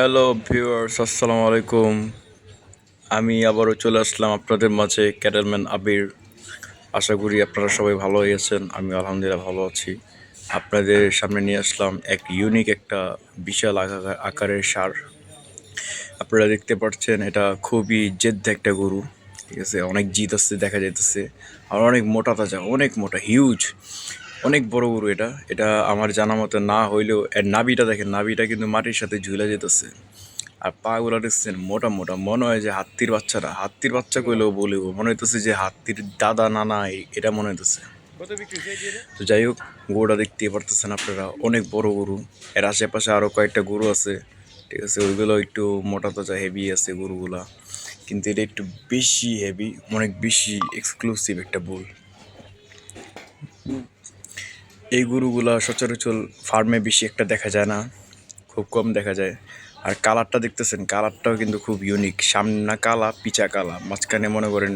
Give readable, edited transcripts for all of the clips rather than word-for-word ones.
Hello viewers, আসসালামু আলাইকুম। আমি আবারও চলে আসলাম আপনাদের মাঝে, ক্যাটেলম্যান আবির। আশা করি আপনারা সবাই ভালো আছেন। আমি আলহামদুলিল্লাহ ভালো আছি। আপনাদের সামনে নিয়ে আসলাম এক ইউনিক একটা বিশাল আকারের ষাঁড়। আপনারা দেখতে পাচ্ছেন, এটা খুবই জেদ্দা একটা গরু। ঠিক আছে, অনেক জিদ আছে দেখা যাইতেছে, আর অনেক মোটা তাজা, অনেক মোটা, হিউজ, অনেক বড় গরু। এটা এটা আমার জানা মতে না হইলেও এর নাভিটা দেখেন, নাভিটা কিন্তু মাটির সাথে ঝুলে যেতেছে। আর পা গুলা দেখছেন, মোটা মোটা, মনে হয় যে হাত্তির বাচ্চাটা, হাত্তির বাচ্চা কইলেও বলিব, মনে হইতেছে যে হাত্তির দাদা নানা এটা মনে হইতেছে। তো যাই হোক, গরুটা দেখতে পারতেছেন আপনারা, অনেক বড় গরু। এর আশেপাশে আরো কয়েকটা গরু আছে, ঠিক আছে, ওইগুলো একটু মোটা তাজা হেভি আছে গরুগুলা, কিন্তু এটা একটু বেশি হেভি, অনেক বেশি এক্সক্লুসিভ একটা বুল। এই গরুগুলা সচরাচর ফার্মে বেশি একটা দেখা যায় না, খুব কম দেখা যায়। আর কালারটা দেখতেছেন, কালারটাও কিন্তু খুব ইউনিক। সামনা কালা, পিচা কালা, মাঝখানে মনে করেন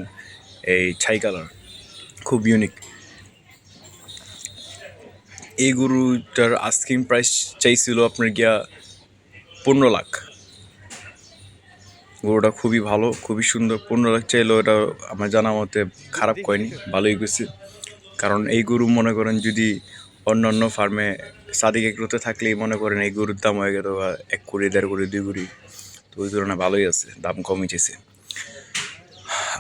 এই ছাই কালার, খুব ইউনিক। এই গরুটার আস্কিং প্রাইস চাইছিল আপনার গিয়া 15 লাখ। গরুটা খুবই ভালো, খুবই সুন্দর। 15 লাখ চাইলেও এটা আমার জানা মতে খারাপ হয়নি, ভালোই গেছে। কারণ এই গরু মনে করেন যদি অন্য অন্য ফার্মে সাদিক এগ্রোতে থাকলেই মনে করেন এই গরুর দাম হয়ে গেল 1 কোটি, 1.5 কোটি, 2 কোটি। তো ওই তুলনায় ভালোই আছে, দাম কমিয়েছে।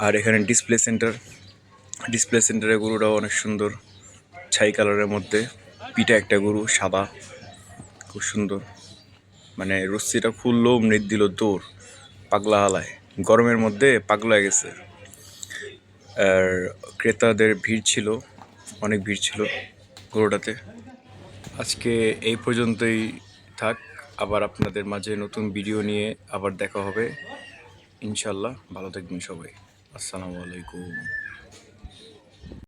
আর এখানে ডিসপ্লে সেন্টারের গরুটাও অনেক সুন্দর, ছাই কালারের মধ্যে, পিটা একটা গরু, সাদা, খুব সুন্দর। মানে রশ্মিটা খুললেও মৃত দিল দৌড়, পাগলা হালায়, গরমের মধ্যে পাগলা হয়ে গেছে। আর ক্রেতাদের ভিড় ছিল, অনেক ভিড় ছিল গরুটাতে। আজকে এই পর্যন্তই থাক, আবার আপনাদের মাঝে নতুন ভিডিও নিয়ে আবার দেখা হবে ইনশাল্লাহ। ভালো থাকবেন সবাই, আসসালামু আলাইকুম।